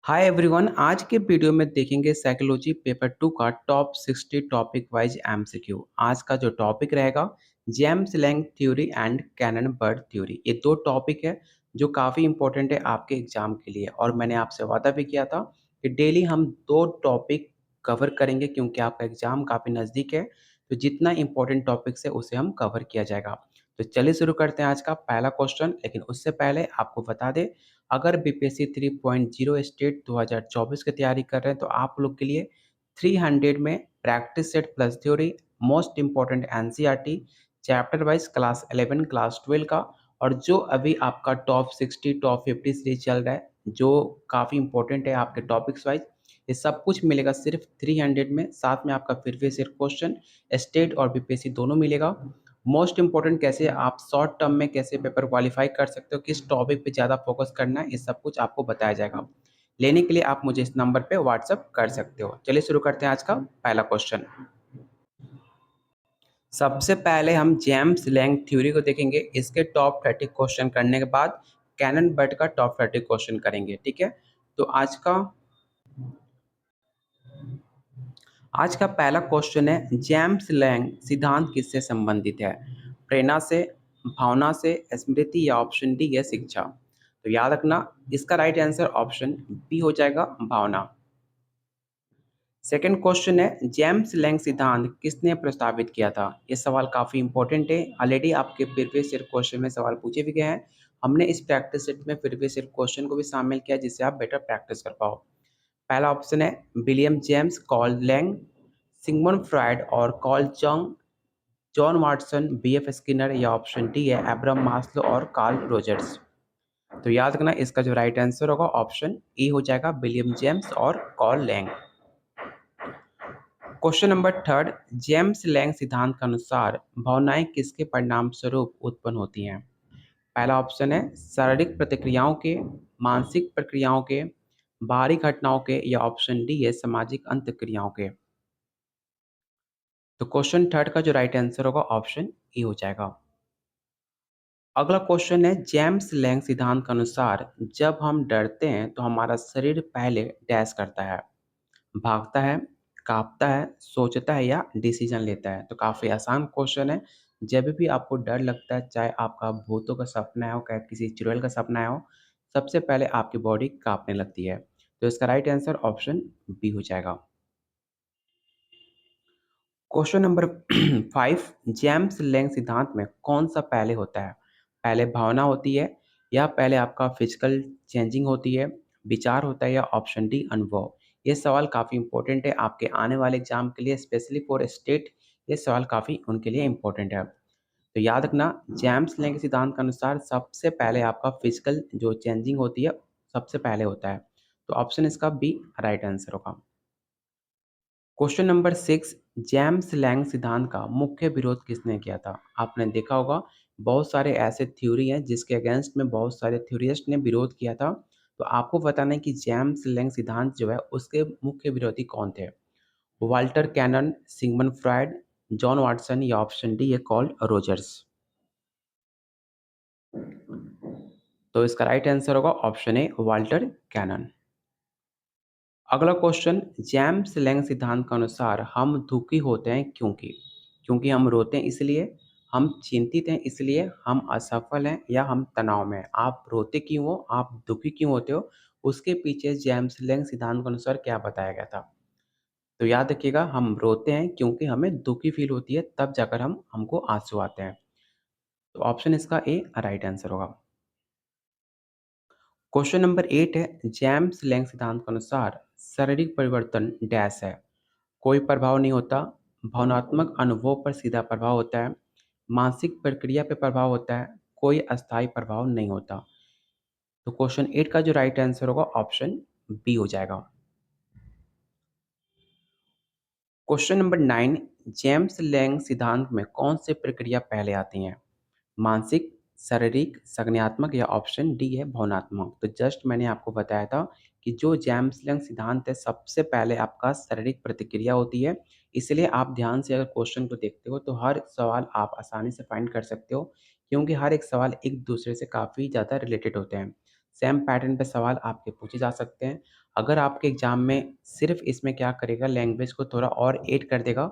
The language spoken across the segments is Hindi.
Hi everyone. आज के वीडियो में देखेंगे साइकोलॉजी पेपर 2 का टॉप 60 टॉपिक वाइज एमसीक्यू। आज का जो टॉपिक रहेगा James Lange theory and Cannon Bard theory. ये दो टॉपिक है जो काफ़ी इंपॉर्टेंट है आपके एग्जाम के लिए, और मैंने आपसे वादा भी किया था कि डेली हम दो टॉपिक कवर करेंगे क्योंकि आपका एग्जाम काफ़ी नज़दीक है। तो जितना इंपॉर्टेंट टॉपिक्स है उसे हम कवर किया जाएगा। तो चलिए शुरू करते हैं आज का पहला क्वेश्चन। लेकिन उससे पहले आपको बता दें, अगर बीपीएससी 3.0 स्टेट 2024 की तैयारी कर रहे हैं तो आप लोग के लिए 300 में practice set plus theory, most important NCERT, chapter wise class 11 class 12 का, और जो अभी आपका टॉप 60 टॉप 50 सीरीज चल रहा है जो काफ़ी इंपॉर्टेंट है आपके टॉपिक्स वाइज, ये सब कुछ मिलेगा सिर्फ 300 में। साथ में आपका प्रीवियस ईयर क्वेश्चन स्टेट और बीपीएससी दोनों मिलेगा। मोस्ट इंपॉर्टेंट कैसे आप शॉर्ट टर्म में कैसे पेपर क्वालिफाई कर सकते हो, किस टॉपिक पे ज़्यादा फोकस करना है, ये सब कुछ आपको बताया जाएगा। लेने के लिए आप मुझे इस नंबर पे व्हाट्सअप कर सकते हो। चलिए शुरू करते हैं आज का पहला क्वेश्चन। सबसे पहले हम जेम्स लैंग थ्योरी को देखेंगे। इसके टॉप 30 क्वेश्चन करने के बाद कैनन बर्ड का टॉप 30 क्वेश्चन करेंगे। ठीक है, तो आज का पहला क्वेश्चन है, जेम्स लैंग सिद्धांत किससे संबंधित है? प्रेरणा से, भावना से, स्मृति, या ऑप्शन डी है शिक्षा? तो याद रखना, इसका राइट आंसर ऑप्शन बी हो जाएगा, भावना। सेकंड क्वेश्चन है, जेम्स लैंग सिद्धांत किसने प्रस्तावित किया था? ये सवाल काफ़ी इंपॉर्टेंट है। ऑलरेडी आपके प्रीवियस ईयर क्वेश्चन में सवाल पूछे भी गए हैं। हमने इस प्रैक्टिस सेट में प्रीवियस ईयर क्वेश्चन को भी शामिल किया जिससे आप बेटर प्रैक्टिस कर पाओ। पहला ऑप्शन है William James, Carl Lange, Sigmund Freud और Carl Jung, John Watson, BF Skinner, या ऑप्शन डी है अब्राहम मास्लो और कार्ल रोजर्स? तो याद रखना, इसका जो राइट आंसर होगा ऑप्शन ई हो जाएगा, विलियम जेम्स और Carl Lange. Question number third, James Lange सिद्धांत के अनुसार भावनाएं किसके परिणाम स्वरूप उत्पन्न होती हैं? पहला ऑप्शन है शारीरिक प्रतिक्रियाओं के, मानसिक प्रक्रियाओं के, बाहरी घटनाओं के, या ऑप्शन डी है सामाजिक अंतःक्रियाओं के? तो क्वेश्चन थर्ड का जो राइट आंसर होगा ऑप्शन ई हो जाएगा। अगला क्वेश्चन है, जेम्स लैंग सिद्धांत के अनुसार जब हम डरते हैं तो हमारा शरीर पहले डैश करता है? भागता है, कांपता है, सोचता है, या डिसीजन लेता है? तो काफ़ी आसान क्वेश्चन है। जब भी आपको डर लगता है, चाहे आपका भूतों का सपना हो, चाहे किसी चुड़ैल का सपना हो, सबसे पहले आपकी बॉडी कांपने लगती है। तो इसका राइट आंसर ऑप्शन बी हो जाएगा। क्वेश्चन नंबर 5, जेम्स लैंग सिद्धांत में कौन सा पहले होता है? पहले भावना होती है, या पहले आपका फिजिकल चेंजिंग होती है, विचार होता है, या ऑप्शन डी अनुभव? ये सवाल काफ़ी इंपॉर्टेंट है आपके आने वाले एग्जाम के लिए, स्पेशली फॉर स्टेट। ये सवाल काफ़ी उनके लिए इंपॉर्टेंट है। तो याद रखना, जेम्स लैंग सिद्धांत के अनुसार सबसे पहले आपका फिजिकल जो चेंजिंग होती है सबसे पहले होता है। तो ऑप्शन इसका बी राइट आंसर होगा। क्वेश्चन नंबर 6, जेम्स लैंग सिद्धांत का मुख्य विरोध किसने किया था? आपने देखा होगा बहुत सारे ऐसे थ्योरी हैं जिसके अगेंस्ट में बहुत सारे थ्योरिस्ट ने विरोध किया था। तो आपको बताना है कि जेम्स लैंग सिद्धांत जो है उसके मुख्य विरोधी कौन थे? Walter Cannon, Sigmund Freud, John Watson, या ऑप्शन डी है कॉल रोजर्स? तो इसका राइट आंसर होगा ऑप्शन ए, वाल्टर कैनन। अगला क्वेश्चन, जेम्स लैंग सिद्धांत के अनुसार हम दुखी होते हैं क्योंकि? क्योंकि हम रोते हैं इसलिए, हम चिंतित हैं इसलिए, हम असफल हैं, या हम तनाव में हैं? आप रोते क्यों हो, आप दुखी क्यों होते हो, उसके पीछे जेम्स लैंग सिद्धांत के अनुसार क्या बताया गया था? तो याद रखिएगा, हम रोते हैं क्योंकि हमें दुखी फील होती है, तब जाकर हमको आंसू आते हैं। तो ऑप्शन इसका ए राइट आंसर होगा। क्वेश्चन नंबर 8 है, जेम्स लैंग सिद्धांत के अनुसार शारीरिक परिवर्तन डैश है? कोई प्रभाव नहीं होता, भावनात्मक अनुभव पर सीधा प्रभाव होता है, मानसिक प्रक्रिया पे प्रभाव होता है, कोई अस्थायी प्रभाव नहीं होता? तो क्वेश्चन 8 का जो राइट आंसर होगा ऑप्शन बी हो जाएगा। क्वेश्चन नंबर 9, जेम्स लैंग सिद्धांत में कौन सी प्रक्रिया पहले आती हैं? मानसिक, शारीरिक, संज्ञानात्मक, या ऑप्शन डी है भावनात्मक? तो जस्ट मैंने आपको बताया था कि जो जेम्स लैंग सिद्धांत है सबसे पहले आपका शारीरिक प्रतिक्रिया होती है। इसलिए आप ध्यान से अगर क्वेश्चन को देखते हो तो हर सवाल आप आसानी से फाइंड कर सकते हो, क्योंकि हर एक सवाल एक दूसरे से काफ़ी ज़्यादा रिलेटेड होते हैं। सेम पैटर्न पे सवाल आपके पूछे जा सकते हैं। अगर आपके एग्ज़ाम में सिर्फ़ इसमें क्या करेगा लैंग्वेज को थोड़ा और ऐड कर देगा,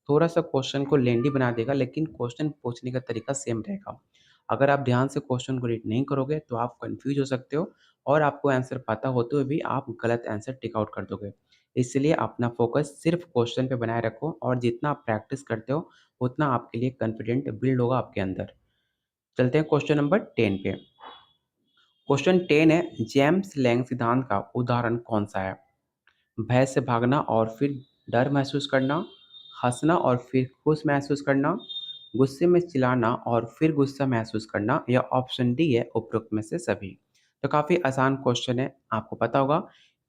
थोड़ा-सा क्वेश्चन को लेंदी बना देगा लेकिन क्वेश्चन पूछने का तरीका सेम रहेगा। अगर आप ध्यान से क्वेश्चन को रीड नहीं करोगे तो आप कन्फ्यूज़ हो सकते हो और आपको आंसर पता होते हुए भी आप गलत आंसर टिक आउट कर दोगे। इसलिए अपना फ़ोकस सिर्फ़ क्वेश्चन पे बनाए रखो और जितना आप प्रैक्टिस करते हो, उतना आपके लिए कॉन्फिडेंट बिल्ड होगा आपके अंदर। चलते हैं क्वेश्चन नंबर 10 पे। क्वेश्चन 10 है जेम्स लैंग सिद्धांत का उदाहरण कौन-सा है? भय से भागना और फिर डर महसूस करना, हँसना और फिर खुश महसूस करना, गुस्से में चिल्लाना और फिर गुस्सा महसूस करना या ऑप्शन डी है उपरोक्त में से सभी। तो काफ़ी आसान क्वेश्चन है, आपको पता होगा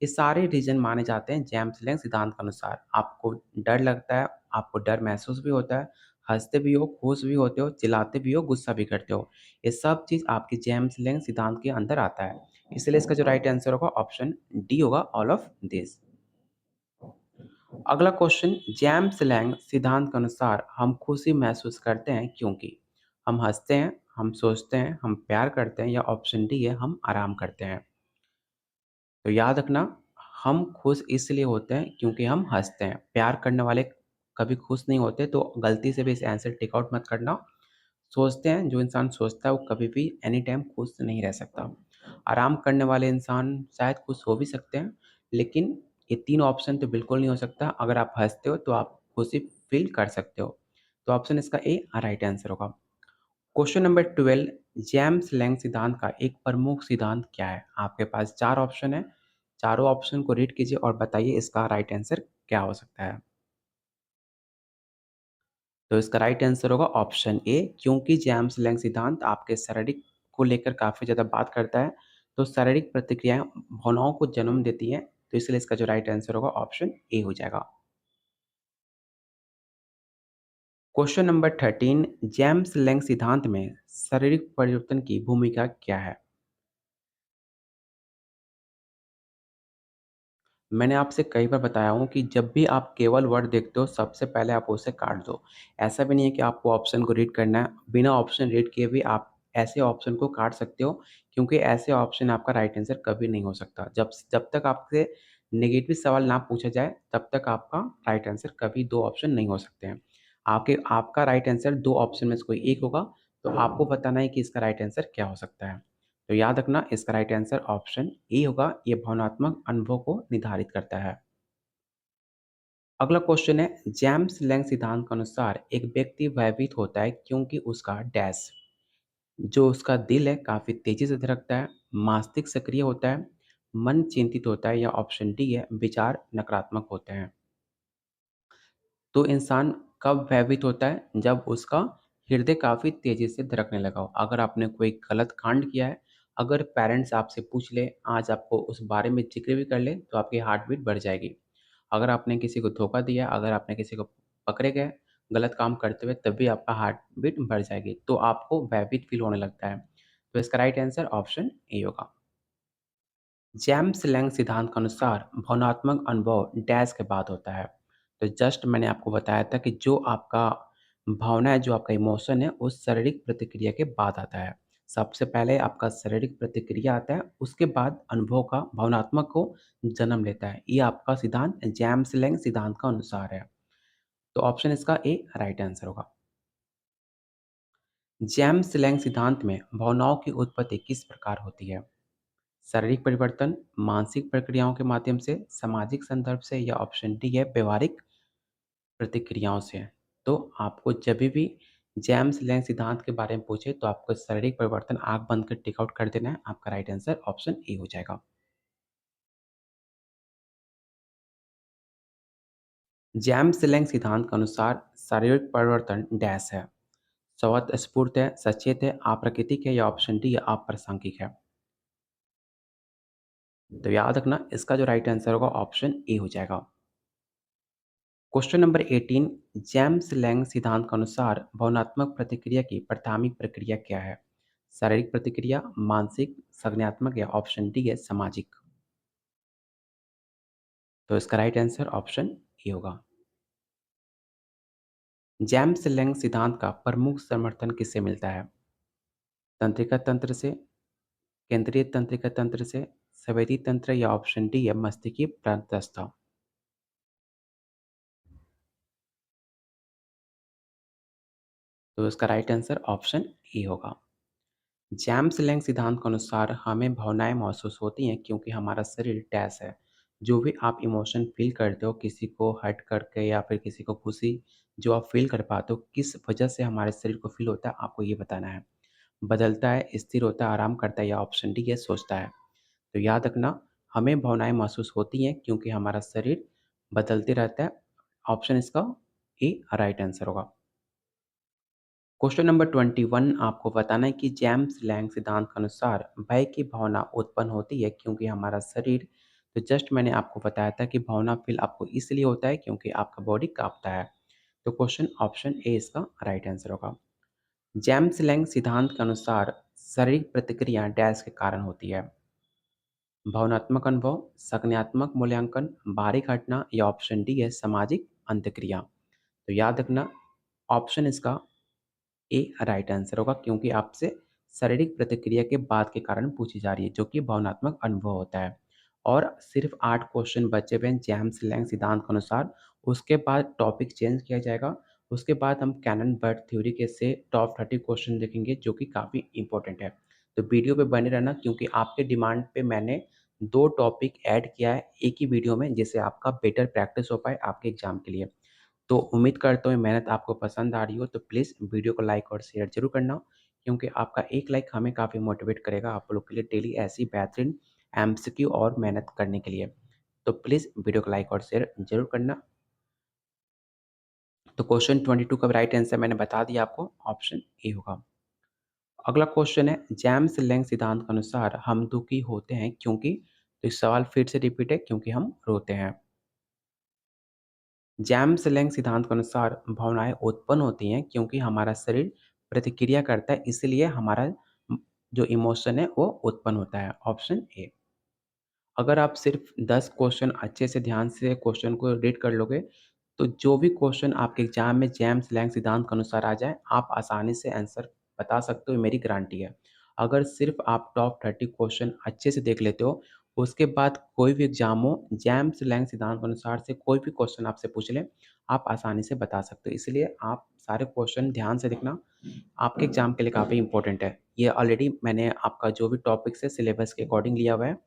ये सारे रीज़न माने जाते हैं जेम्स लैंग सिद्धांत के अनुसार। आपको डर लगता है, आपको डर महसूस भी होता है, हँसते भी हो, खुश भी होते हो, चिल्लाते भी हो, गुस्सा भी करते हो। ये सब चीज़ आपकी जेम्स लैंग सिद्धांत के अंदर आता है। इसलिए इसका जो राइट आंसर होगा ऑप्शन डी होगा ऑल ऑफ दिस। अगला क्वेश्चन जेम्स लैंग सिद्धांत के अनुसार हम खुशी महसूस करते हैं क्योंकि हम हंसते हैं, हम सोचते हैं, हम प्यार करते हैं या ऑप्शन डी है हम आराम करते हैं। तो याद रखना हम खुश इसलिए होते हैं क्योंकि हम हंसते हैं। प्यार करने वाले कभी खुश नहीं होते तो गलती से भी इस आंसर टिक आउट मत करना। सोचते हैं जो इंसान सोचता है वो कभी भी एनी टाइम खुश नहीं रह सकता। आराम करने वाले इंसान शायद खुश हो भी सकते हैं, लेकिन ये 3 ऑप्शन तो बिल्कुल नहीं हो सकता। अगर आप हँसते हो तो आप खुशी फ़ील कर सकते हो। तो ऑप्शन इसका ए राइट आंसर होगा। क्वेश्चन नंबर 12 जेम्स लैंग सिद्धांत का एक प्रमुख सिद्धांत क्या है? आपके पास 4 ऑप्शन है। चारों ऑप्शन को रीड कीजिए और बताइए इसका राइट आंसर क्या हो सकता है? तो इसका राइट आंसर होगा ऑप्शन ए क्योंकि जेम्स लैंग सिद्धांत आपके शारीरिक को लेकर काफ़ी ज़्यादा बात करता है, तो शारीरिक प्रतिक्रियाएँ भावनाओं को जन्म देती हैं, तो इसलिए इसका जो राइट आंसर होगा ऑप्शन ए हो जाएगा। क्वेश्चन नंबर 13 जेम्स लैंग सिद्धांत में शारीरिक परिवर्तन की भूमिका क्या है? मैंने आपसे कई बार बताया हूँ कि जब भी आप केवल वर्ड देखते हो, सबसे पहले आप उसे काट दो। ऐसा भी नहीं है कि आपको ऑप्शन को रीड करना है, बिना ऑप्शन रीड किए भी आप ऐसे ऑप्शन को काट सकते हो, क्योंकि ऐसे ऑप्शन आपका राइट आंसर कभी नहीं हो सकता। जब जब तक आपसे नेगेटिव सवाल ना पूछा जाए, तब तक आपका राइट आंसर कभी 2 ऑप्शन नहीं हो सकते हैं। आपका राइट आंसर 2 ऑप्शन में से कोई एक होगा, तो आपको बताना है कि इसका राइट आंसर क्या हो सकता है। तो याद रखना इसका राइट आंसर ऑप्शन ए होगा, ये भावनात्मक अनुभव को निर्धारित करता है। अगला क्वेश्चन है जेम्स लैंग सिद्धांत के अनुसार एक व्यक्ति भयभीत होता है क्योंकि उसका डैश जो उसका दिल है काफ़ी तेज़ी से धड़कता है, मस्तिष्क सक्रिय होता है, मन चिंतित होता है या ऑप्शन डी है विचार नकारात्मक होते हैं। तो इंसान कब भयभीत होता है? जब उसका हृदय काफ़ी तेज़ी से धड़कने लगा हो। अगर आपने कोई गलत कांड किया है, अगर पेरेंट्स आपसे पूछ लें, आज आपको उस बारे में ज़िक्र भी कर लें, तो आपकी हार्ट बीट बढ़ जाएगी। अगर आपने किसी को धोखा दिया, अगर आपने किसी को पकड़े गए गलत काम करते हुए, तब भी आपका हार्ट बीट बढ़ जाएगी। तो आपको भयभीत फ़ील होने लगता है। तो इसका राइट आंसर ऑप्शन ए होगा। जेम्स लैंग सिद्धांत के अनुसार भावनात्मक अनुभव डैश के बाद होता है। तो जस्ट मैंने आपको बताया था कि जो आपका भावना है, जो आपका इमोशन है, उस शारीरिक प्रतिक्रिया के बाद आता है। सबसे पहले आपका शारीरिक प्रतिक्रिया आता है, उसके बाद अनुभव का भावनात्मक को जन्म लेता है। ये आपका सिद्धांत जेम्स लैंग सिद्धांत का अनुसार है। तो ऑप्शन इसका ए राइट आंसर होगा। जेम्स लैंग सिद्धांत में भावनाओं की उत्पत्ति किस प्रकार होती है? शारीरिक परिवर्तन, मानसिक प्रक्रियाओं के माध्यम से, सामाजिक संदर्भ से या ऑप्शन डी है व्यवहारिक प्रतिक्रियाओं से। तो आपको जभी भी जेम्स लैंग सिद्धांत के बारे में पूछे तो आपको शारीरिक परिवर्तन आँख बंद कर टिक आउट कर देना है। आपका राइट आंसर ऑप्शन ए हो जाएगा। जेम्स लैंग सिद्धांत के अनुसार शारीरिक परिवर्तन डैश है। स्वतःस्फूर्त है, सचेत है, अप्राकृतिक है या ऑप्शन डी है अप्रासंगिक है। तो याद रखना इसका जो राइट आंसर होगा ऑप्शन ए हो जाएगा। क्वेश्चन नंबर 18 जेम्स लैंग सिद्धांत के अनुसार भावनात्मक प्रतिक्रिया की प्राथमिक प्रक्रिया क्या है? शारीरिक प्रतिक्रिया, मानसिक, संज्ञानात्मक या ऑप्शन डी है सामाजिक। तो इसका राइट आंसर ऑप्शन ए होगा। जेम्स लैंग सिद्धांत का प्रमुख समर्थन किससे मिलता है? तंत्रिका तंत्र से, केंद्रीय तंत्रिका तंत्र से, संवेदी तंत्र या ऑप्शन डी है मस्तिष्कीय प्रंतस्था। तो इसका राइट आंसर ऑप्शन ए होगा। जेम्स लैंग सिद्धांत के अनुसार हमें भावनाएं महसूस होती हैं क्योंकि हमारा शरीर डैश है। जो भी आप इमोशन फील करते हो, किसी को हर्ट करके या फिर किसी को खुशी जो आप फील कर पाते हो, किस वजह से हमारे शरीर को फील होता है, आपको ये बताना है। बदलता है, स्थिर होता है, आराम करता है या ऑप्शन डी है सोचता है। तो याद रखना, हमें भावनाएं महसूस होती हैं क्योंकि हमारा शरीर बदलते रहता है। ऑप्शन इसका ए राइट आंसर होगा। क्वेश्चन नंबर 21 आपको बताना है कि जेम्स लैंग सिद्धांत के अनुसार भय की भावना उत्पन्न होती है क्योंकि हमारा शरीर, तो जस्ट मैंने आपको बताया था कि भावना फील आपको इसलिए होता है क्योंकि आपका बॉडी कांपता है। तो क्वेश्चन ऑप्शन ए इसका राइट आंसर होगा। जेम्स लैंग सिद्धांत के अनुसार शारीरिक प्रतिक्रिया डैश के कारण होती है। भावनात्मक अनुभव, संज्ञानात्मक मूल्यांकन, बाहरी घटना या ऑप्शन डी है सामाजिक अंतक्रिया। तो याद रखना, ऑप्शन इसका ए राइट आंसर होगा क्योंकि आपसे शारीरिक प्रतिक्रिया के बाद के कारण पूछी जा रही है जो कि भावनात्मक अनुभव होता है। और सिर्फ 8 क्वेश्चन बचे हुए हैं जेम्स लैंग सिद्धांत के अनुसार। उसके बाद टॉपिक चेंज किया जाएगा। उसके बाद हम कैनन बर्ड थ्योरी के से टॉप 30 क्वेश्चन देखेंगे जो कि काफ़ी इंपॉर्टेंट है। तो वीडियो पे बने रहना क्योंकि आपके डिमांड पे मैंने 2 टॉपिक ऐड किया है एक ही वीडियो में, जिससे आपका बेटर प्रैक्टिस हो पाए आपके एग्जाम के लिए। तो उम्मीद करता हूँ ये मेहनत आपको पसंद आ रही हो, तो प्लीज़ वीडियो को लाइक और शेयर ज़रूर करना क्योंकि आपका एक लाइक हमें काफ़ी मोटिवेट करेगा आप लोग के लिए डेली ऐसी बेहतरीन एमसीक्यू और मेहनत करने के लिए। तो प्लीज़ वीडियो को लाइक और शेयर ज़रूर करना। तो क्वेश्चन 22 का राइट आंसर मैंने बता दिया आपको, ऑप्शन ए होगा। अगला क्वेश्चन है, जेम्स लैंग सिद्धांत के अनुसार हम दुखी होते हैं क्योंकि, तो इस सवाल फिर से रिपीट है, क्योंकि हम रोते हैं। जेम्स लैंग सिद्धांत के अनुसार भावनाएं उत्पन्न होती हैं क्योंकि हमारा शरीर प्रतिक्रिया करता है, इसलिए हमारा जो इमोशन है वो उत्पन्न होता है। ऑप्शन ए। अगर आप सिर्फ 10 क्वेश्चन अच्छे से ध्यान से क्वेश्चन को रीड कर लोगे, तो जो भी क्वेश्चन आपके एग्जाम में जेम्स लैंग सिद्धांत के अनुसार आ जाए, आप आसानी से आंसर बता सकते हो, मेरी गारंटी है। अगर सिर्फ आप टॉप 30 क्वेश्चन अच्छे से देख लेते हो, उसके बाद कोई भी एग्जाम हो, जेम्स लैंग सिद्धांत के अनुसार से कोई भी क्वेश्चन आपसे पूछ ले, आप आसानी से बता सकते हो। इसलिए आप सारे क्वेश्चन ध्यान से देखना, आपके एग्जाम के लिए काफ़ी इंपॉर्टेंट है। ये ऑलरेडी मैंने आपका जो भी टॉपिक्स है सिलेबस के अकॉर्डिंग लिया हुआ है,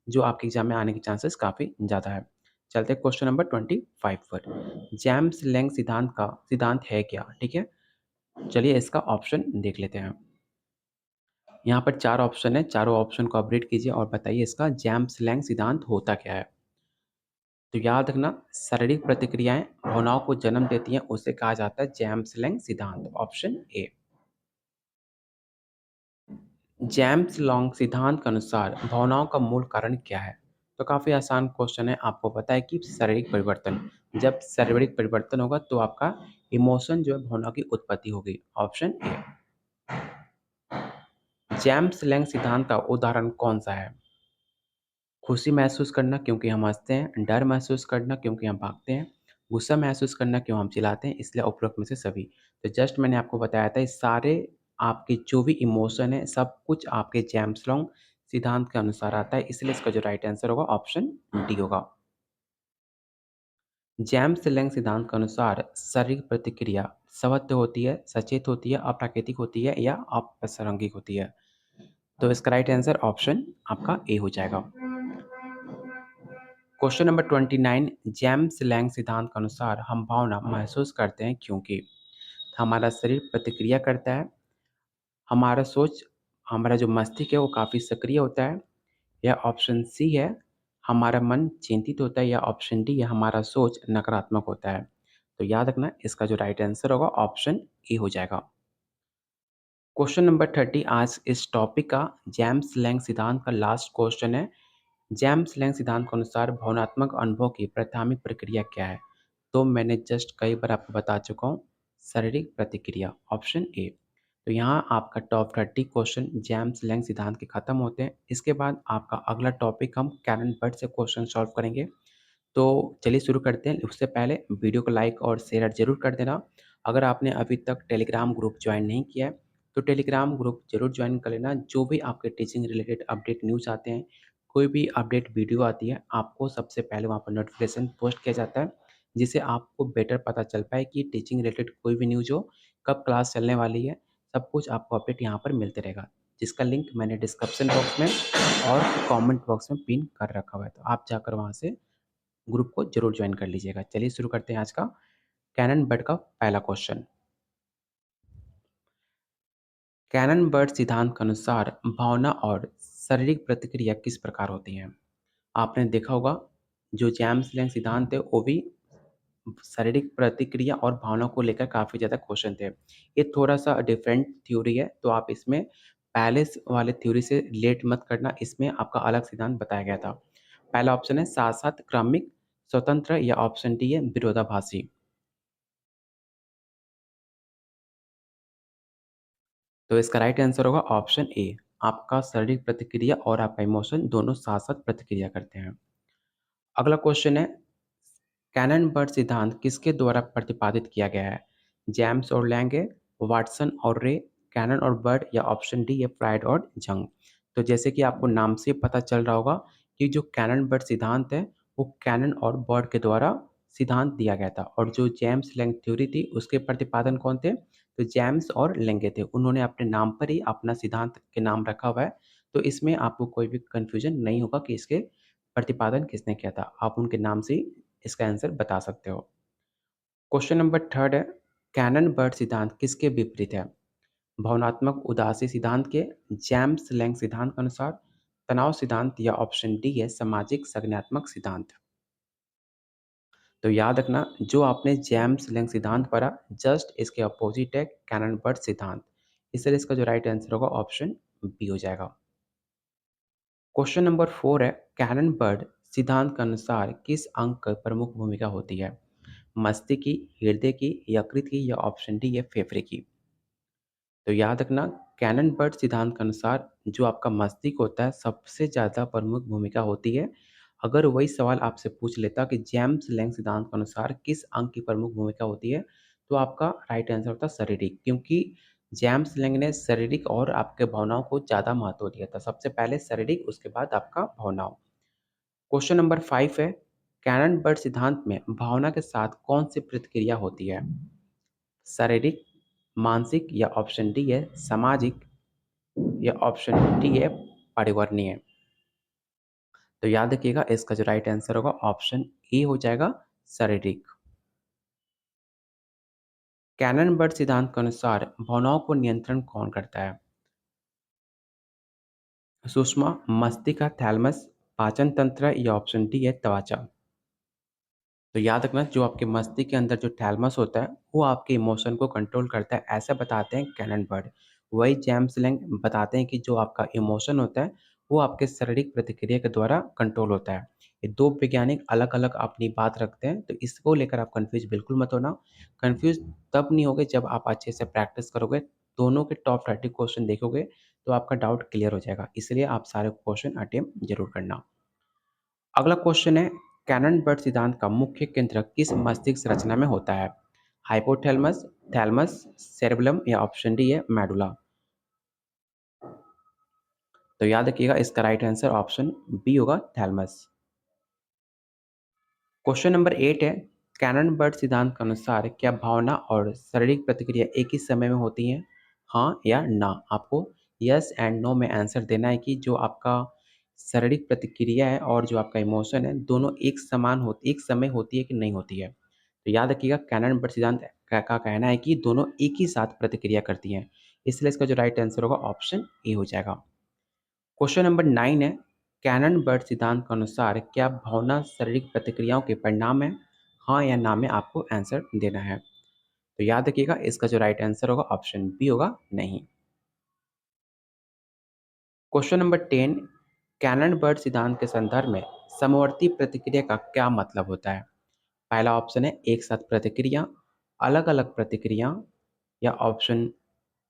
जो आपके एग्जाम में आने के चांसेस काफ़ी ज़्यादा है। चलते हैं क्वेश्चन नंबर 25 पर। जेम्स लैंग सिद्धांत है क्या? ठीक है? चलिए इसका ऑप्शन देख लेते हैं। यहाँ पर 4 ऑप्शन है, चारों ऑप्शन को आप रीड कीजिए और बताइए इसका जेम्स लैंग सिद्धांत होता क्या है? तो याद रखना, शारीरिक प्रतिक्रियाएँ भावनाओं को जन्म देती हैं, उसे कहा जाता है जेम्स लैंग सिद्धांत। Option A. जेम्स लॉन्ग सिद्धांत के अनुसार भावनाओं का मूल कारण क्या है? तो काफ़ी आसान क्वेश्चन है, आपको पता है कि शारीरिक परिवर्तन। जब शारीरिक परिवर्तन होगा तो आपका इमोशन जो है भावना की उत्पत्ति होगी। Option A. जेम्स लैंग सिद्धांत का उदाहरण कौन सा है? खुशी महसूस करना क्योंकि हम हंसते हैं, डर महसूस करना क्योंकि हम भागते हैं, गुस्सा महसूस करना क्यों हम चिल्लाते हैं, इसलिए उपरोक्त में से सभी। तो जस्ट मैंने आपको बताया था, ये सारे आपके जो भी इमोशन है सब कुछ आपके जेम्स लॉन्ग सिद्धांत के अनुसार आता है, इसलिए इसका जो राइट आंसर होगा ऑप्शन डी होगा। जेम्स लैंग सिद्धांत के अनुसार शारीरिक प्रतिक्रिया स्वतः होती है, सचेत होती है, अप्राकृतिक होती है या अप्रासंगिक होती है। तो इसका राइट आंसर ऑप्शन आपका ए हो जाएगा। क्वेश्चन नंबर 29, जेम्स लैंग सिद्धांत के अनुसार हम भावना महसूस करते हैं क्योंकि हमारा शरीर प्रतिक्रिया करता है, हमारा सोच, हमारा जो मस्तिष्क है वो काफ़ी सक्रिय होता है, या ऑप्शन सी है हमारा मन चिंतित होता है, या ऑप्शन डी है हमारा सोच नकारात्मक होता है। तो याद रखना, इसका जो राइट आंसर होगा ऑप्शन ए हो जाएगा। क्वेश्चन नंबर 30 आज इस टॉपिक का जेम्स लैंग सिद्धांत का लास्ट क्वेश्चन है। जेम्स लैंग सिद्धांत के अनुसार भावनात्मक अनुभव की प्राथमिक प्रक्रिया क्या है? तो मैंने जस्ट कई बार आपको बता चुका हूँ, शारीरिक प्रतिक्रिया। Option A. तो यहाँ आपका टॉप 30 क्वेश्चन जेम्स लैंग सिद्धांत के खत्म होते हैं। इसके बाद आपका अगला टॉपिक हम कैनन बर्ड से क्वेश्चन सॉल्व करेंगे। तो चलिए शुरू करते हैं। उससे पहले वीडियो को लाइक और शेयर ज़रूर कर देना। अगर आपने अभी तक टेलीग्राम ग्रुप ज्वाइन नहीं किया है, तो टेलीग्राम ग्रुप ज़रूर ज्वाइन कर लेना। जो भी आपके टीचिंग रिलेटेड अपडेट न्यूज़ आते हैं, कोई भी अपडेट वीडियो आती है, आपको सबसे पहले वहाँ पर नोटिफ़िकेशन पोस्ट किया जाता है, जिससे आपको बेटर पता चल पाए कि टीचिंग रिलेटेड कोई भी न्यूज़ हो, कब क्लास चलने वाली है, सब कुछ आपको अपडेट यहाँ पर मिलते रहेगा। जिसका लिंक मैंने डिस्क्रिप्शन बॉक्स में और कमेंट बॉक्स में पिन कर रखा हुआ है, तो आप जाकर वहाँ से ग्रुप को ज़रूर ज्वाइन कर लीजिएगा। चलिए शुरू करते हैं आज का कैनन बर्ड का पहला क्वेश्चन। कैनन बर्ड सिद्धांत के अनुसार भावना और शारीरिक प्रतिक्रिया किस प्रकार होती हैं? आपने देखा होगा जो जेम्स लैंग सिद्धांत है वो भी शारीरिक प्रतिक्रिया और भावना को लेकर काफ़ी ज़्यादा क्वेश्चन थे। ये थोड़ा-सा डिफरेंट थ्योरी है, तो आप इसमें पहले वाले थ्योरी से रिलेट मत करना, इसमें आपका अलग सिद्धांत बताया गया था। पहला ऑप्शन है साथ-साथ क्रमिक, स्वतंत्र या ऑप्शन डी है विरोधाभासी। तो इसका राइट आंसर होगा ऑप्शन ए। आपका शारीरिक प्रतिक्रिया और आपका इमोशन दोनों साथ-साथ प्रतिक्रिया करते हैं। अगला क्वेश्चन है कैनन बर्ड सिद्धांत किसके द्वारा प्रतिपादित किया गया है? जेम्स और लैंगे, वाटसन और रे, कैनन और बर्ड या ऑप्शन डी है फ्राइड और जंग। तो जैसे कि आपको नाम से पता चल रहा होगा कि जो कैनन बर्ड सिद्धांत है वो कैनन और बर्ड के द्वारा सिद्धांत दिया गया था और जो जेम्स लैंग थ्योरी थी उसके प्रतिपादन कौन थे? तो जेम्स और लेंगे थे। उन्होंने अपने नाम पर ही अपना सिद्धांत के नाम रखा हुआ है। तो इसमें आपको कोई भी कन्फ्यूजन नहीं होगा कि इसके प्रतिपादन किसने किया था। आप उनके नाम से ही इसका आंसर बता सकते हो। क्वेश्चन नंबर थर्ड है कैनन बर्ड सिद्धांत किसके विपरीत है? भावनात्मक उदासी सिद्धांत के, जेम्स लैंग सिद्धांत के अनुसार, तनाव सिद्धांत या ऑप्शन डी है सामाजिक संज्ञानात्मक सिद्धांत। तो याद रखना जो आपने जेम्स लैंग सिद्धांत पढ़ा जस्ट इसके अपोजिट है कैनन बर्ड सिद्धांत। इसलिए इसका जो राइट आंसर होगा ऑप्शन बी हो जाएगा। क्वेश्चन नंबर फोर है कैनन बर्ड सिद्धांत के अनुसार किस अंग की प्रमुख भूमिका होती है? मस्तिष्क की, हृदय की, यकृत की या ऑप्शन डी है फेफड़े की। तो याद रखना कैनन बर्ड सिद्धांत के अनुसार जो आपका मस्तिष्क होता है सबसे ज़्यादा प्रमुख भूमिका होती है। अगर वही सवाल आपसे पूछ लेता कि जेम्स लैंग सिद्धांत के अनुसार किस अंग की प्रमुख भूमिका होती है, तो आपका राइट आंसर होता शारीरिक, क्योंकि जेम्स लैंग ने शारीरिक और आपके भावनाओं को ज़्यादा महत्व दिया था। सबसे पहले शारीरिक, उसके बाद आपका भावनाओं। क्वेश्चन नंबर 5 है, कैनन बर्ड सिद्धांत में भावना के साथ कौन-सी प्रतिक्रिया होती है? शारीरिक, मानसिक या ऑप्शन डी है सामाजिक या ऑप्शन डी है पर्यावरणीय। तो याद रखिएगा इसका जो राइट आंसर होगा ऑप्शन ए हो जाएगा शारीरिक। कैनन बर्ड सिद्धांत के अनुसार भावनाओं को नियंत्रण कौन करता है? सुषमा, मस्तिष्क का थैलेमस, पाचन तंत्र या ऑप्शन डी है त्वचा। तो याद रखना जो आपके मस्तिष्क के अंदर जो थैलेमस होता है वो आपके इमोशन को कंट्रोल करता है, ऐसा बताते हैं कैनन बर्ड। वही जेम्स लैंग बताते हैं कि जो आपका इमोशन होता है वो आपके शारीरिक प्रतिक्रिया के द्वारा कंट्रोल होता है। ये दो वैज्ञानिक अलग अलग अपनी बात रखते हैं, तो इसको लेकर आप कंफ्यूज बिल्कुल मत होना। कंफ्यूज तब नहीं होगे जब आप अच्छे से प्रैक्टिस करोगे, दोनों के टॉप 30 क्वेश्चन देखोगे तो आपका डाउट क्लियर हो जाएगा। इसलिए आप सारे क्वेश्चन अटेम्प्ट जरूर करना। अगला क्वेश्चन है कैनन बर्ड सिद्धांत का मुख्य केंद्र किस मस्तिष्क संरचना में होता है? हाइपोथैलेमस, थैलेमस, सेरेबेलम या ऑप्शन डी है मेडुला। तो याद रखिएगा इसका राइट आंसर ऑप्शन बी होगा थैलेमस। क्वेश्चन नंबर 8 है कैनन बर्ड सिद्धांत के अनुसार क्या भावना और शारीरिक प्रतिक्रिया एक ही समय में होती हैं? हाँ या ना? आपको यस एंड नो में आंसर देना है कि जो आपका शारीरिक प्रतिक्रिया है और जो आपका इमोशन है दोनों एक समय होती है कि नहीं होती है। तो याद रखिएगा कैनन बर्ड सिद्धांत का कहना है कि दोनों एक ही साथ प्रतिक्रिया करती हैं। इसलिए इसका जो राइट आंसर होगा ऑप्शन ए हो जाएगा। क्वेश्चन नंबर 9 है कैनन बर्ड सिद्धांत के अनुसार क्या भावना शारीरिक प्रतिक्रियाओं के परिणाम है? हाँ या ना में आपको आंसर देना है। तो याद रखिएगा इसका जो राइट आंसर होगा ऑप्शन बी होगा नहीं। क्वेश्चन नंबर 10 कैनन बर्ड सिद्धांत के संदर्भ में समवर्ती प्रतिक्रिया का क्या मतलब होता है? पहला ऑप्शन है एक साथ प्रतिक्रिया, अलग अलग प्रतिक्रिया या ऑप्शन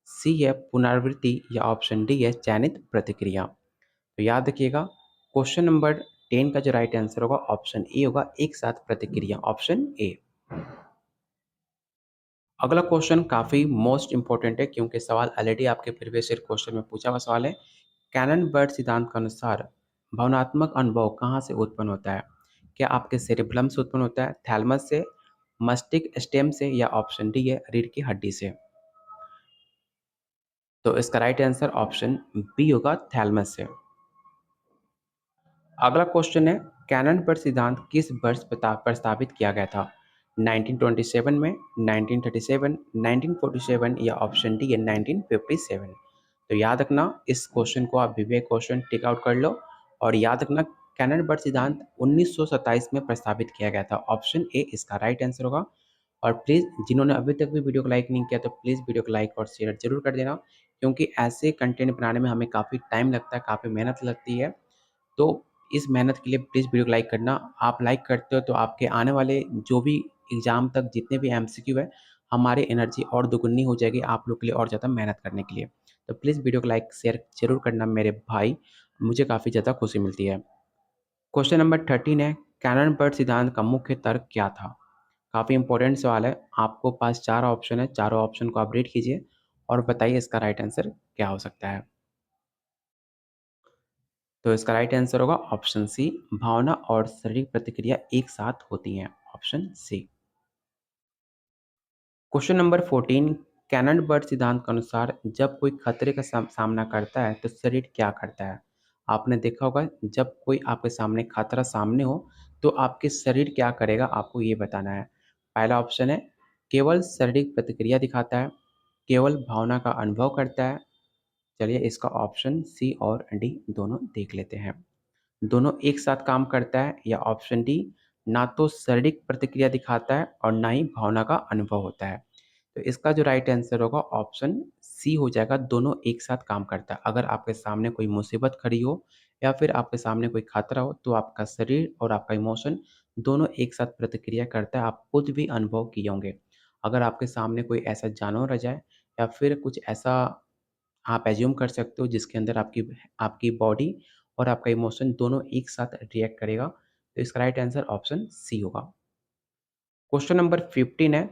सी है पुनरावृत्ति या ऑप्शन डी है चयनित प्रतिक्रिया। तो याद रखिएगा क्वेश्चन नंबर 10 का जो राइट आंसर होगा ऑप्शन ए होगा एक साथ प्रतिक्रिया, ऑप्शन ए। अगला क्वेश्चन काफ़ी मोस्ट इम्पोर्टेंट है क्योंकि सवाल ऑलरेडी आपके प्रीवियस ईयर क्वेश्चन में पूछा हुआ सवाल है। कैनन बर्ड सिद्धांत के अनुसार भावनात्मक अनुभव कहाँ से उत्पन्न होता है? क्या आपके सेरिब्रम से उत्पन्न होता है, थैलेमस से, मस्तिष्क स्टेम से या ऑप्शन डी है रीढ़ की हड्डी से? तो इसका राइट आंसर ऑप्शन बी होगा थैलेमस से। अगला क्वेश्चन है कैनन बर्ड सिद्धांत किस वर्ष प्रस्तावित किया गया था? 1927 में, 1937, 1947 या ऑप्शन डी है 1957? तो याद रखना इस क्वेश्चन को आप विवेक क्वेश्चन टिक आउट कर लो और याद रखना कैनन बर्ड सिद्धांत 1927 में प्रस्तावित किया गया था। ऑप्शन ए इसका राइट आंसर होगा। और प्लीज़ जिन्होंने अभी तक भी वीडियो को लाइक नहीं किया तो प्लीज़ वीडियो को लाइक और शेयर जरूर कर देना क्योंकि ऐसे कंटेंट बनाने में हमें काफ़ी टाइम लगता है, काफ़ी मेहनत लगती है। तो इस मेहनत के लिए प्लीज़ वीडियो को लाइक करना। आप लाइक करते हो तो आपके आने वाले जो भी एग्ज़ाम तक जितने भी एमसीक्यू है, हमारी एनर्जी और दुगुनी हो जाएगी आप लोग के लिए और ज़्यादा मेहनत करने के लिए। तो प्लीज़ वीडियो को लाइक, शेयर ज़रूर करना मेरे भाई, मुझे काफ़ी ज़्यादा खुशी मिलती है। क्वेश्चन नंबर 13 है, कैनन बर्ड सिद्धांत का मुख्य तर्क क्या था? काफ़ी इंपॉर्टेंट सवाल है। आपको पास 4 ऑप्शन है, चारों ऑप्शन को आप रीड कीजिए और बताइए इसका राइट आंसर क्या हो सकता है? तो इसका राइट आंसर होगा ऑप्शन सी, भावना और शारीरिक प्रतिक्रिया एक साथ होती हैं। Option C. Question number 14, Cannon Bard सिद्धांत के अनुसार जब कोई खतरे का सामना करता है तो शरीर क्या करता है? आपने देखा होगा जब कोई आपके सामने खतरा सामने हो तो आपके शरीर क्या करेगा आपको ये बताना है। पहला ऑप्शन है केवल शारीरिक प्रतिक्रिया दिखाता है, केवल भावना का अनुभव करता है। चलिए इसका ऑप्शन सी और डी दोनों देख लेते हैं। दोनों एक साथ काम करता है या ऑप्शन डी ना तो शारीरिक प्रतिक्रिया दिखाता है और ना ही भावना का अनुभव होता है। तो इसका जो राइट आंसर होगा ऑप्शन सी हो जाएगा, दोनों एक साथ काम करता है। अगर आपके सामने कोई मुसीबत खड़ी हो या फिर आपके सामने कोई खतरा हो तो आपका शरीर और आपका इमोशन दोनों एक साथ प्रतिक्रिया करता है। आप खुद भी अनुभव किए होंगे। अगर आपके सामने कोई ऐसा जानवर आ जाए या फिर कुछ ऐसा आप एज्यूम कर सकते हो जिसके अंदर आपकी आपकी बॉडी और आपका इमोशन दोनों एक साथ रिएक्ट करेगा। तो इसका राइट आंसर ऑप्शन सी होगा। क्वेश्चन नंबर 15 है,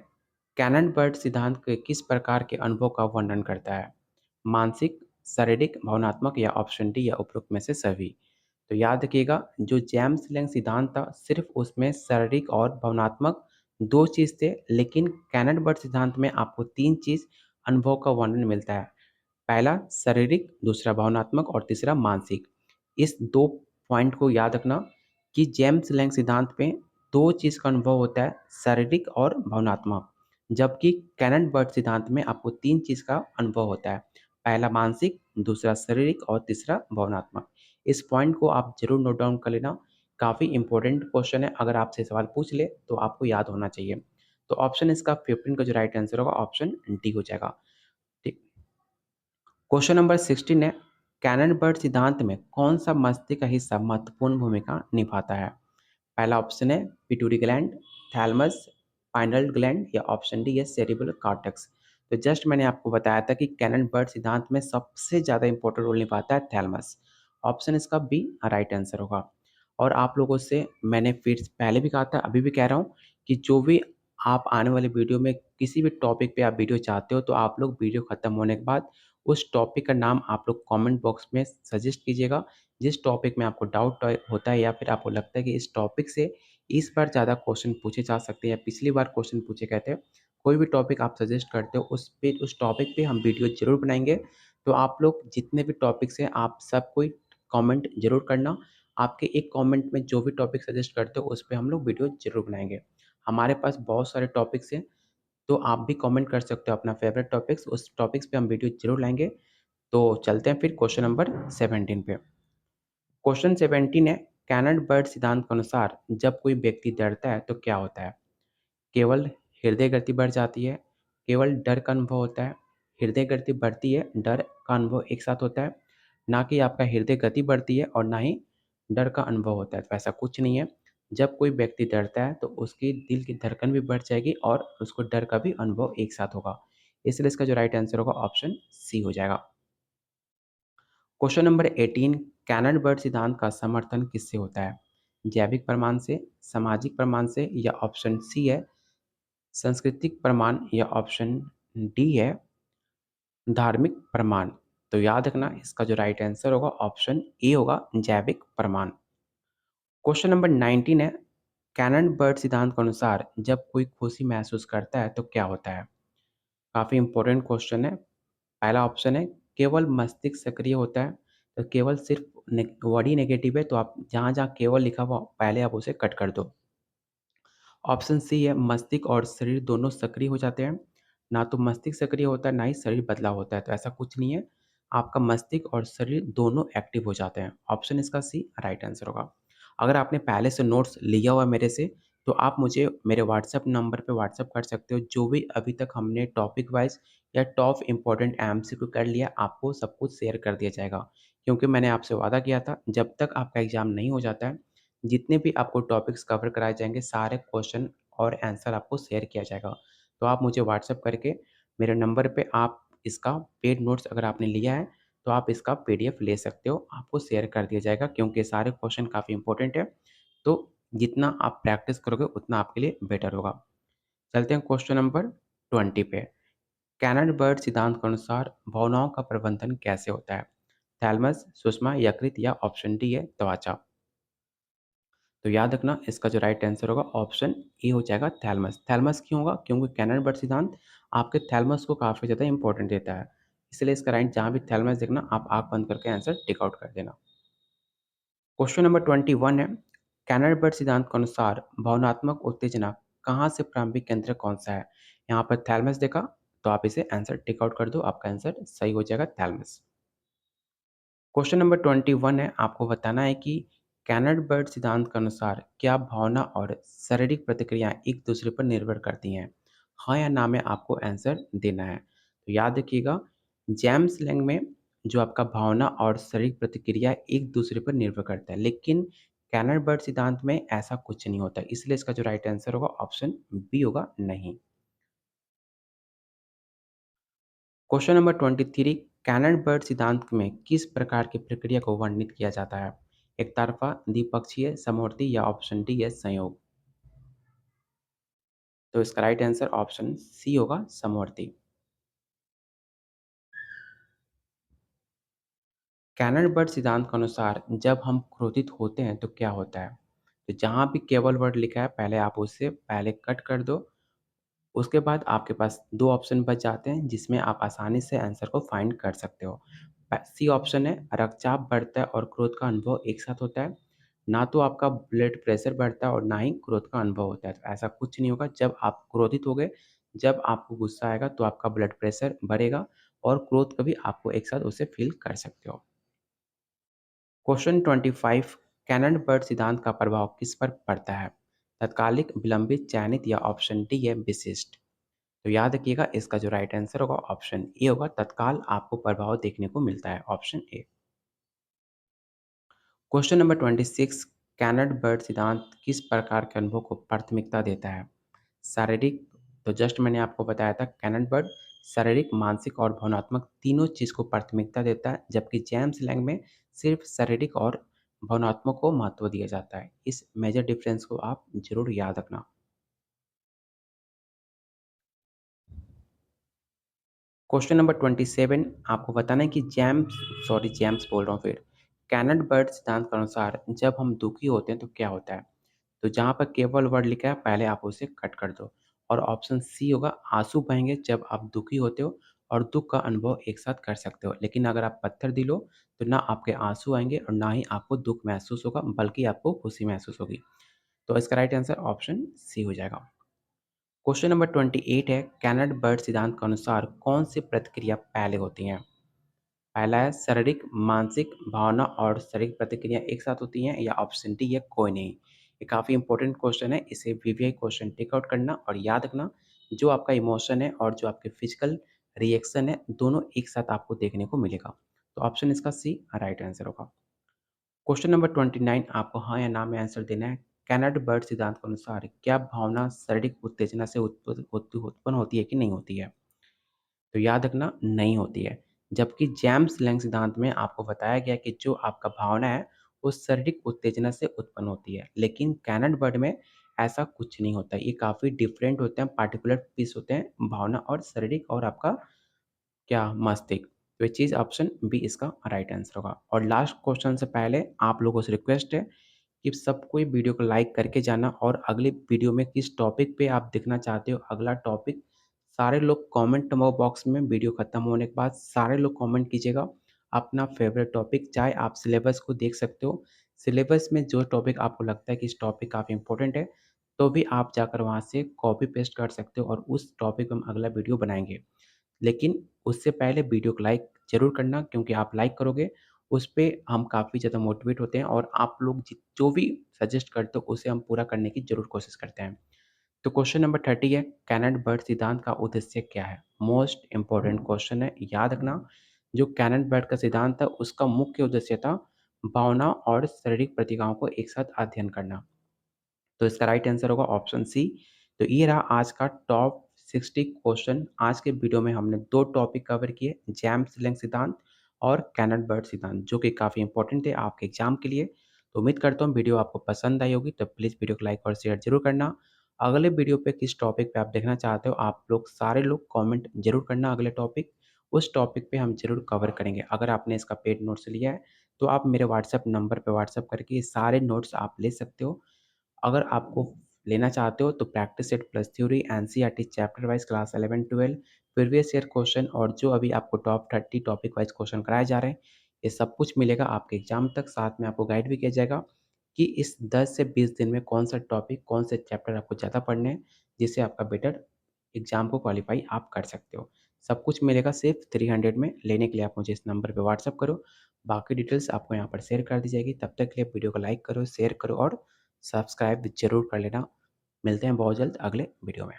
कैनन बर्ड सिद्धांत के किस प्रकार के अनुभव का वर्णन करता है? मानसिक, शारीरिक, भावनात्मक या ऑप्शन डी या उपरोक्त में से सभी? तो याद रखिएगा जो जेम्स लैंग सिद्धांत था सिर्फ उसमें शारीरिक और भावनात्मक 2 चीज़ थे, लेकिन कैनन बर्ड सिद्धांत में आपको 3 चीज़ अनुभव का वर्णन मिलता है। पहला शारीरिक, दूसरा भावनात्मक और तीसरा मानसिक। इस 2 पॉइंट को याद रखना कि जेम्स लैंग सिद्धांत में 2 चीज़ का अनुभव होता है, शारीरिक और भावनात्मक। जबकि कैनन बर्ड सिद्धांत में आपको 3 चीज़ का अनुभव होता है। पहला मानसिक, दूसरा शारीरिक और तीसरा भावनात्मक। इस पॉइंट को आप ज़रूर नोट डाउन कर लेना। काफ़ी इंपॉर्टेंट क्वेश्चन है, अगर आपसे सवाल पूछ ले तो आपको याद होना चाहिए। तो ऑप्शन इसका 15 का जो राइट आंसर होगा ऑप्शन डी हो जाएगा। ठीक। क्वेश्चन नंबर 16 है, कैनन बर्ड सिद्धांत में कौन सा मस्तिष्क का हिस्सा महत्वपूर्ण भूमिका निभाता है? पहला ऑप्शन है pituitary gland, thalamus, pineal gland या ऑप्शन डी है सेरिब्रल कॉर्टेक्स। तो जस्ट मैंने आपको बताया था कि कैनन बर्ड सिद्धांत में सबसे ज़्यादा इंपॉर्टेंट रोल निभाता है थैलेमस। ऑप्शन इसका बी राइट आंसर होगा। और आप लोगों से मैंने फिर पहले भी कहा था, अभी भी कह रहा हूँ कि जो भी आप आने वाले वीडियो में किसी भी टॉपिक पे आप वीडियो चाहते हो तो आप लोग वीडियो खत्म होने के बाद उस टॉपिक का नाम आप लोग कमेंट बॉक्स में सजेस्ट कीजिएगा। जिस टॉपिक में आपको डाउट होता है या फिर आपको लगता है कि इस टॉपिक से इस बार ज़्यादा क्वेश्चन पूछे जा सकते हैं या पिछली बार क्वेश्चन पूछे गए थे, कोई भी टॉपिक आप सजेस्ट करते हो उस टॉपिक पे हम वीडियो ज़रूर बनाएँगे। तो आप लोग जितने भी टॉपिक्स हैं आप सब कोई कमेंट ज़रूर करना। आपके एक कमेंट में जो भी टॉपिक सजेस्ट करते हो उस पे हम लोग वीडियो ज़रूर बनाएँगे। हमारे पास बहुत सारे टॉपिक्स हैं, तो आप भी कमेंट कर सकते हो अपना फेवरेट टॉपिक्स, उस टॉपिक्स पे हम वीडियो ज़रूर लाएँगे। तो चलते हैं फिर क्वेश्चन नंबर 17 पे। क्वेश्चन 17 है, कैनन बर्ड सिद्धांत के अनुसार जब कोई व्यक्ति डरता है तो क्या होता है? केवल हृदय गति बढ़ जाती है, केवल डर का अनुभव होता है, हृदय गति बढ़ती है, डर का अनुभव एक साथ होता है, ना कि आपका हृदय गति बढ़ती है और ना ही डर का अनुभव होता है। तो ऐसा कुछ नहीं है। जब कोई व्यक्ति डरता है तो उसकी दिल की धड़कन भी बढ़ जाएगी और उसको डर का भी अनुभव एक साथ होगा। इसलिए इसका जो राइट आंसर होगा ऑप्शन सी हो जाएगा। क्वेश्चन नंबर 18, कैनन बर्ड सिद्धांत का समर्थन किससे होता है? जैविक प्रमाण से, सामाजिक प्रमाण से या ऑप्शन सी है सांस्कृतिक प्रमाण या ऑप्शन डी है धार्मिक प्रमाण। तो याद रखना इसका जो राइट आंसर होगा ऑप्शन ए होगा जैविक प्रमाण। क्वेश्चन नंबर 19 है कैनन बर्ड सिद्धांत के अनुसार जब कोई खुशी महसूस करता है तो क्या होता है? काफ़ी इंपॉर्टेंट क्वेश्चन है। पहला ऑप्शन है केवल मस्तिष्क सक्रिय होता है। तो केवल सिर्फ वर्ड ही नेगेटिव है, तो आप जहाँ जहाँ केवल लिखा हुआ पहले आप उसे कट कर दो। ऑप्शन सी है मस्तिष्क और शरीर दोनों सक्रिय हो जाते हैं। ना तो मस्तिष्क सक्रिय होता है, ना ही शरीर बदलाव होता है, तो ऐसा कुछ नहीं है। आपका मस्तिष्क और शरीर दोनों एक्टिव हो जाते हैं। ऑप्शन इसका सी राइट आंसर होगा। अगर आपने पहले से नोट्स लिया हुआ है मेरे से, तो आप मुझे मेरे व्हाट्सएप नंबर पे व्हाट्सएप कर सकते हो। जो भी अभी तक हमने टॉपिक वाइज़ या टॉप इम्पोर्टेंट एमसीक्यू कर लिया, आपको सब कुछ शेयर कर दिया जाएगा। क्योंकि मैंने आपसे वादा किया था, जब तक आपका एग्ज़ाम नहीं हो जाता है, जितने भी आपको टॉपिक्स कवर कराए जाएँगे, सारे क्वेश्चन और आंसर आपको शेयर किया जाएगा। तो आप मुझे व्हाट्सएप करके मेरे नंबर पे आप इसका पेड नोट्स अगर आपने लिया है, तो आप इसका पीडीएफ ले सकते हो, आपको शेयर कर दिया जाएगा क्योंकि सारे क्वेश्चन काफ़ी इंपॉर्टेंट है। तो जितना आप प्रैक्टिस करोगे उतना आपके लिए बेटर होगा। चलते हैं क्वेश्चन नंबर 20 पे। कैनन बर्ड सिद्धांत के अनुसार भावनाओं का प्रबंधन कैसे होता है? थैलेमस, सुषमा, यकृत या ऑप्शन डी है त्वचा। तो याद रखना इसका जो राइट आंसर होगा ऑप्शन ए हो जाएगा थैलेमस। थैलेमस क्यों होगा? क्योंकि कैनन बर्ड सिद्धांत आपके थैलेमस को काफ़ी ज़्यादा इंपॉर्टेंट देता है। इसलिए इसका राइट जहाँ भी थैलेमस देखना आप आँख बंद करके आंसर टिक आउट कर देना। क्वेश्चन नंबर 21 है कैनन बर्ड सिद्धांत के अनुसार भावनात्मक उत्तेजना कहाँ से प्रारंभिक केंद्र कौन-सा है? यहाँ पर थैलेमस देखा, तो आप इसे आंसर टिक आउट कर दो, आपका आंसर सही हो जाएगा थैलेमस। क्वेश्चन नंबर 21 है, आपको बताना है कि कैनन बर्ड सिद्धांत के अनुसार क्या भावना और शारीरिक प्रतिक्रियाएं एक दूसरे पर निर्भर करती हैं? हाँ या ना में आपको आंसर देना है। तो याद रखिएगा जेम्स लैंग में जो आपका भावना और शारीरिक प्रतिक्रिया एक दूसरे पर निर्भर करता है, लेकिन कैनन बर्ड सिद्धांत में ऐसा कुछ नहीं होता, इसलिए इसका जो राइट आंसर होगा ऑप्शन बी होगा नहीं। क्वेश्चन नंबर 23 कैनन बर्ड सिद्धांत में किस प्रकार की प्रक्रिया को वर्णित किया जाता है? एकतरफा, द्विपक्षीय, समवर्ती या ऑप्शन डी है संयोग। तो इसका राइट आंसर ऑप्शन सी होगा समवर्ती। कैनन बर्ड सिद्धांत के अनुसार जब हम क्रोधित होते हैं तो क्या होता है? तो जहाँ भी केवल वर्ड लिखा है पहले आप उसे पहले कट कर दो। उसके बाद आपके पास 2 ऑप्शन बच जाते हैं जिसमें आप आसानी से आंसर को फाइंड कर सकते हो। सी ऑप्शन है रक्तचाप बढ़ता है और क्रोध का अनुभव एक साथ होता है। ना तो आपका ब्लड प्रेशर बढ़ता है और ना ही क्रोध का अनुभव होता है। तो ऐसा कुछ नहीं होगा। जब आप क्रोधित होगे, जब आपको गुस्सा आएगा तो आपका ब्लड प्रेशर बढ़ेगा और क्रोध कभी आपको एक साथ उसे फ़ील कर सकते हो। क्वेश्चन 25 कैनन बर्ड सिद्धांत का प्रभाव किस पर पड़ता है? तात्कालिक, विलंबित, चयनित या ऑप्शन डी है विशिष्ट। तो याद रखिएगा इसका जो राइट आंसर होगा ऑप्शन ए होगा तत्काल आपको प्रभाव देखने को मिलता है option A. Question number 26 Cannon Bard सिद्धांत किस प्रकार के अनुभव को प्राथमिकता देता है? शारीरिक, तो जस्ट मैंने आपको बताया था कैनन बर्ड शारीरिक, मानसिक और भावनात्मक तीनों चीज़ को प्राथमिकता देता है, जबकि जेम्स लैंग में सिर्फ शारीरिक और भावनात्मक को महत्व दिया जाता है। इस मेजर डिफरेंस को आप जरूर याद रखना। क्वेश्चन नंबर 27 आपको बताना है कि जेम्स बोल रहा हूँ फिर। कैनन बर्ड सिद्धांत के अनुसार जब हम दुखी होते हैं तो क्या होता है? तो जहाँ पर केवल वर्ड लिखा है पहले आप उसे कट कर दो और ऑप्शन सी होगा आंसू बहेंगे जब आप दुखी होते हो और दुःख का अनुभव एक साथ कर सकते हो। लेकिन अगर आप पत्थर दिल हो तो ना आपके आंसू आएँगे और ना ही आपको दुःख महसूस होगा बल्कि आपको खुशी महसूस होगी। तो इसका राइट आंसर ऑप्शन सी हो जाएगा। क्वेश्चन नंबर 28 है कैनन बर्ड सिद्धांत के अनुसार कौन सी प्रतिक्रिया पहले होती हैं? पहला है शारीरिक, मानसिक, भावना और शारीरिक प्रतिक्रिया एक साथ होती हैं या ऑप्शन डी है कोई नहीं। ये काफ़ी इंपॉर्टेंट क्वेश्चन है, इसे वीवीआई क्वेश्चन टिक आउट करना और याद रखना जो आपका इमोशन है और जो आपके फिजिकल रिएक्शन है दोनों एक साथ आपको देखने को मिलेगा। तो ऑप्शन इसका सी राइट आंसर होगा। क्वेश्चन नंबर 29 आपको हाँ या ना में आंसर देना है। कैनन बर्ड सिद्धांत के अनुसार क्या भावना शारीरिक उत्तेजना से उत्पन्न होती है कि नहीं होती है? तो याद रखना नहीं होती है। जबकि जेम्स लैंग सिद्धांत में आपको बताया गया कि जो आपका भावना है, वो शारीरिक उत्तेजना से उत्पन्न होती है। लेकिन कैनन बर्ड में ऐसा कुछ नहीं होता है। ये काफ़ी डिफरेंट होते हैं, पार्टिकुलर पीस होते हैं, भावना और शारीरिक और आपका क्या मस्तिष्क। तो ये चीज़ ऑप्शन बी इसका राइट आंसर होगा। और लास्ट क्वेश्चन से पहले आप लोगों से रिक्वेस्ट है कि सब कोई वीडियो को लाइक करके जाना और अगली वीडियो में किस टॉपिक पे आप देखना चाहते हो अगला टॉपिक, सारे लोग कमेंट बॉक्स में वीडियो खत्म होने के बाद सारे लोग कमेंट कीजिएगा अपना फेवरेट टॉपिक। चाहे आप सिलेबस को देख सकते हो, सिलेबस में जो टॉपिक आपको लगता है कि इस टॉपिक काफ़ी इंपॉर्टेंट है, तो भी आप जाकर वहाँ से कॉपी पेस्ट कर सकते हो और उस टॉपिक पे हम अगला वीडियो बनाएँगे। लेकिन उससे पहले वीडियो को लाइक ज़रूर करना, क्योंकि आप लाइक करोगे, उस पे हम काफ़ी ज़्यादा मोटिवेट होते हैं और आप लोग जो भी सजेस्ट करते हो उसे हम पूरा करने की ज़रूर कोशिश करते हैं। तो क्वेश्चन नंबर 30 है, कैनन बर्ड सिद्धांत का उद्देश्य क्या है? मोस्ट इम्पोर्टेंट क्वेश्चन है, याद रखना। जो कैनन बर्ड का सिद्धांत था उसका मुख्य उद्देश्य था भावना और शारीरिक प्रतिक्रियाओं को एक साथ अध्ययन करना। तो इसका राइट आंसर होगा ऑप्शन सी। तो ये रहा आज का टॉप 60 क्वेश्चन। आज के वीडियो में हमने 2 टॉपिक कवर किए, जेम्स लैंग सिद्धांत और कैनन बर्ड सिद्धांत, जो कि काफ़ी इंपॉर्टेंट थे आपके एग्जाम के लिए। तो उम्मीद करता हूँ वीडियो आपको पसंद आई होगी, तो प्लीज़ वीडियो को लाइक और शेयर जरूर करना। अगले वीडियो पे किस टॉपिक पे आप देखना चाहते हो, आप लोग सारे लोग कमेंट जरूर करना अगले टॉपिक, उस टॉपिक पे हम जरूर कवर करेंगे। अगर आपने इसका पेड नोट्स लिया है, तो आप मेरे व्हाट्सएप नंबर पे व्हाट्सएप करके ये सारे नोट्स आप ले सकते हो। अगर आपको लेना चाहते हो तो practice set plus theory, NCERT chapter wise class 11-12, previous year question और जो अभी आपको टॉप 30 टॉपिक वाइज क्वेश्चन कराए जा रहे हैं, ये सब कुछ मिलेगा आपके एग्जाम तक। साथ में आपको गाइड भी किया जाएगा कि इस 10 से 20 दिन में कौन सा टॉपिक, कौन से चैप्टर आपको ज़्यादा पढ़ने हैं, जिससे आपका बेटर एग्जाम को क्वालिफाई आप कर सकते हो। सब कुछ मिलेगा सिर्फ 300 में। लेने के लिए आप मुझे इस नंबर पे व्हाट्सअप करो, बाकी डिटेल्स आपको यहाँ पर शेयर कर दी जाएगी। तब तक के लिए वीडियो को लाइक करो, शेयर करो और सब्सक्राइब ज़रूर कर लेना। मिलते हैं बहुत जल्द अगले वीडियो में।